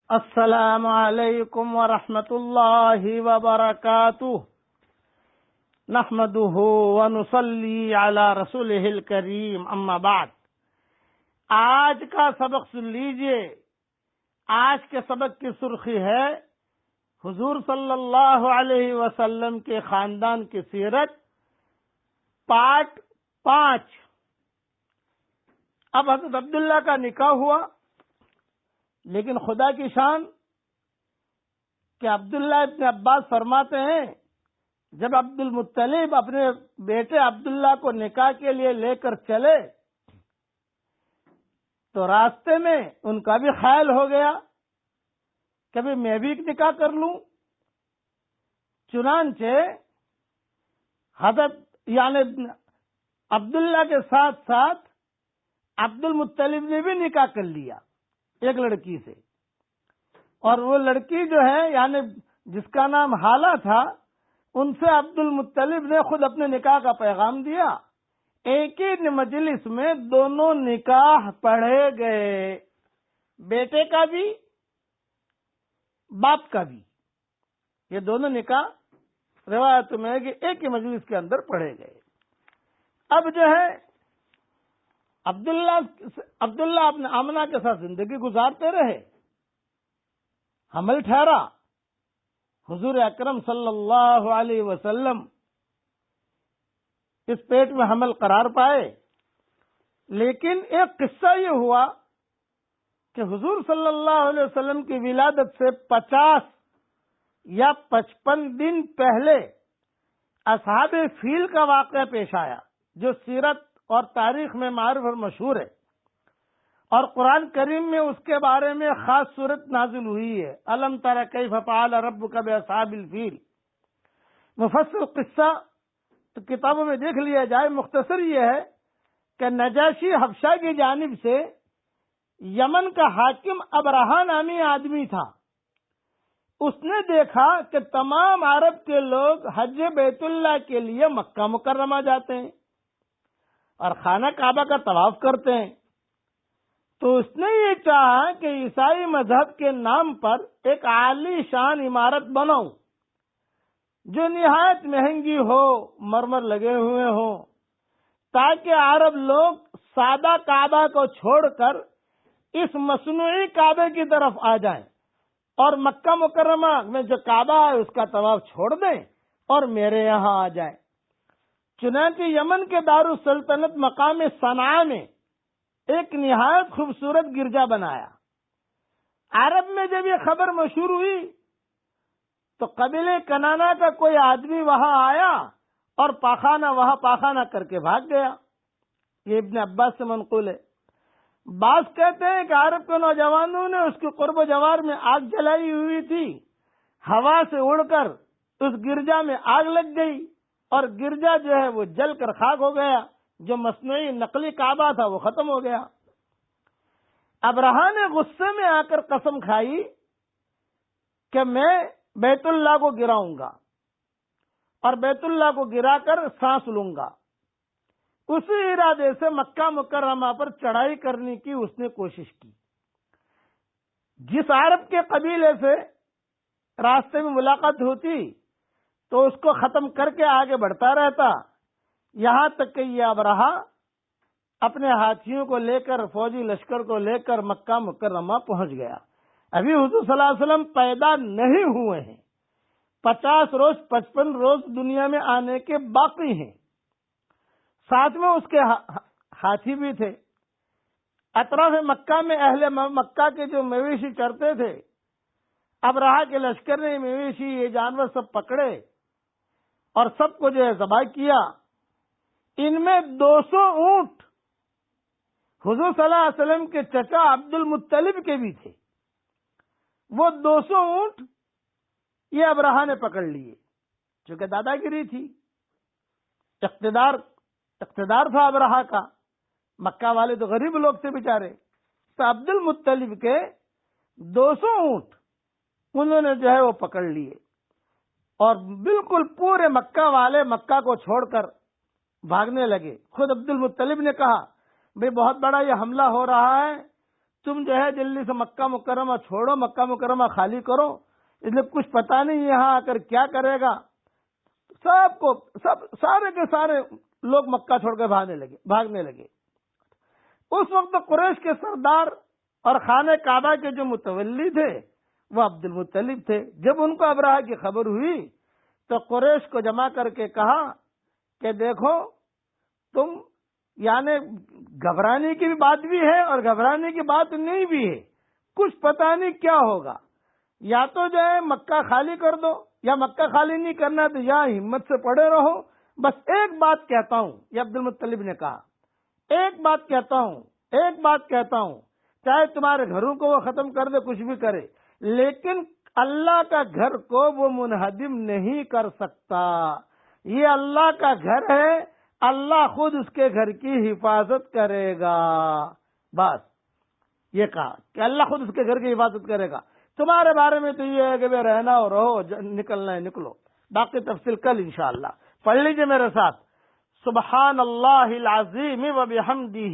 السلام علیکم ورحمۃ اللہ وبرکاتہ، نحمده ونصلی علی رسولہ الکریم، اما بعد۔ آج کا سبق سن لیجئے۔ آج کے سبق کی سرخی ہے حضور صلی اللہ علیہ وسلم کے خاندان کی سیرت، پارٹ 5۔ اب حضرت عبداللہ کا نکاح ہوا، لیکن خدا کی شان کہ عبداللہ ابن عباس فرماتے ہیں جب عبد المطلب اپنے بیٹے عبداللہ کو نکاح کے لیے لے کر چلے تو راستے میں ان کا بھی خیال ہو گیا کبھی میں بھی نکاح کر لوں۔ چنانچہ حضرت عبداللہ کے ساتھ ساتھ عبد المطلب نے بھی نکاح کر لیا ایک لڑکی سے، اور وہ لڑکی جو ہے جس کا نام حالہ تھا، ان سے عبد المطلب نے خود اپنے نکاح کا پیغام دیا۔ ایک ہی مجلس میں دونوں نکاح پڑھے گئے، بیٹے کا بھی باپ کا بھی۔ یہ دونوں نکاح روایت میں ہے کہ ایک ہی مجلس کے اندر پڑھے گئے۔ اب جو ہے عبداللہ اپنے آمنہ کے ساتھ زندگی گزارتے رہے، حمل ٹھہرا، حضور اکرم صلی اللہ علیہ وسلم اس پیٹ میں حمل قرار پائے۔ لیکن ایک قصہ یہ ہوا کہ حضور صلی اللہ علیہ وسلم کی ولادت سے 50 یا 55 دن پہلے اصحاب فیل کا واقعہ پیش آیا، جو سیرت اور تاریخ میں معروف اور مشہور ہے، اور قرآن کریم میں اس کے بارے میں خاص صورت نازل ہوئی ہے، الم تر کیف فعل ربک باصحاب الفیل۔ مفصل قصہ تو کتابوں میں دیکھ لیا جائے، مختصر یہ ہے کہ نجاشی حبشہ کی جانب سے یمن کا حاکم ابرہہ نامی آدمی تھا۔ اس نے دیکھا کہ تمام عرب کے لوگ حج بیت اللہ کے لیے مکہ مکرمہ جاتے ہیں اور خانہ کعبہ کا طواف کرتے ہیں، تو اس نے یہ چاہا کہ عیسائی مذہب کے نام پر ایک عالی شان عمارت بناؤں جو نہایت مہنگی ہو، مرمر لگے ہوئے ہوں، تاکہ عرب لوگ سادہ کعبہ کو چھوڑ کر اس مصنوعی کعبے کی طرف آ جائیں اور مکہ مکرمہ میں جو کعبہ ہے اس کا طواف چھوڑ دیں اور میرے یہاں آ جائیں۔ چنانچہ یمن کے دارالسلطنت مقام صنعاء میں ایک نہایت خوبصورت گرجا بنایا۔ عرب میں جب یہ خبر مشہور ہوئی تو قبیلے کنانا کا کوئی آدمی وہاں آیا اور وہاں پاخانہ کر کے بھاگ گیا۔ یہ ابن عباس سے منقول ہے۔ بعض کہتے ہیں کہ عرب کے نوجوانوں نے اس کے قرب و جوار میں آگ جلائی ہوئی تھی، ہوا سے اڑ کر اس گرجا میں آگ لگ گئی اور گرجا جو ہے وہ جل کر خاک ہو گیا، جو مصنوعی نقلی کعبہ تھا وہ ختم ہو گیا۔ ابرہہ نے غصے میں آ کر قسم کھائی کہ میں بیت اللہ کو گراؤں گا اور بیت اللہ کو گرا کر سانس لوں گا۔ اسی ارادے سے مکہ مکرمہ پر چڑھائی کرنے کی اس نے کوشش کی۔ جس عرب کے قبیلے سے راستے میں ملاقات ہوتی تو اس کو ختم کر کے آگے بڑھتا رہتا، یہاں تک کہ یہ ابرہہ اپنے ہاتھیوں کو لے کر، فوجی لشکر کو لے کر مکہ مکرمہ پہنچ گیا۔ ابھی حضور صلی اللہ علیہ وسلم پیدا نہیں ہوئے ہیں، 50 روز 55 روز دنیا میں آنے کے باقی ہیں۔ ساتھ میں اس کے ہاتھی بھی تھے۔ اطراف مکہ میں اہل مکہ کے جو مویشی چرتے تھے، ابرہہ کے لشکر نے مویشی، یہ جانور سب پکڑے اور سب کو جو ہے ذبح کیا۔ ان میں 200 اونٹ حضور صلی اللہ علیہ وسلم کے چچا عبد المطلب کے بھی تھے۔ وہ 200 اونٹ یہ ابرہہ نے پکڑ لیے، چونکہ دادا گیری تھی، اقتدار تھا ابرہہ کا۔ مکہ والے تو غریب لوگ تھے بیچارے، تو عبد المطلب کے 200 اونٹ انہوں نے جو ہے وہ پکڑ لیے، اور بالکل پورے مکہ والے مکہ کو چھوڑ کر بھاگنے لگے۔ خود عبد المطلب نے کہا بھئی بہت بڑا یہ حملہ ہو رہا ہے، تم جو ہے جلدی سے مکہ مکرمہ چھوڑو، مکہ مکرمہ خالی کرو، اس لیے کچھ پتا نہیں یہاں آ کر کیا کرے گا۔ سارے کے سارے لوگ مکہ چھوڑ کے بھاگنے لگے۔ اس وقت قریش کے سردار اور خانہ کعبہ کے جو متولی تھے وہ عبد المطلب تھے۔ جب ان کو ابرہہ کی خبر ہوئی تو قریش کو جمع کر کے کہا کہ دیکھو تم یعنی گھبرانے کی بھی بات بھی ہے اور گھبرانے کی بات نہیں بھی ہے، کچھ پتہ نہیں کیا ہوگا، یا تو جو ہے مکہ خالی کر دو، یا مکہ خالی نہیں کرنا تو یا ہمت سے پڑے رہو۔ بس ایک بات کہتا ہوں، یہ عبد المطلب نے کہا، ایک بات کہتا ہوں، چاہے تمہارے گھروں کو وہ ختم کر دے، کچھ بھی کرے، لیکن اللہ کا گھر کو وہ منہدم نہیں کر سکتا۔ یہ اللہ کا گھر ہے، اللہ خود اس کے گھر کی حفاظت کرے گا۔ بس یہ کہا کہ اللہ خود اس کے گھر کی حفاظت کرے گا، تمہارے بارے میں تو یہ ہے کہ رہنا اور رہو، نکلنا ہے نکلو، باقی تفصیل کل انشاءاللہ۔ پڑھ لیجئے میرے ساتھ، سبحان اللہ العظیم و بحمدہ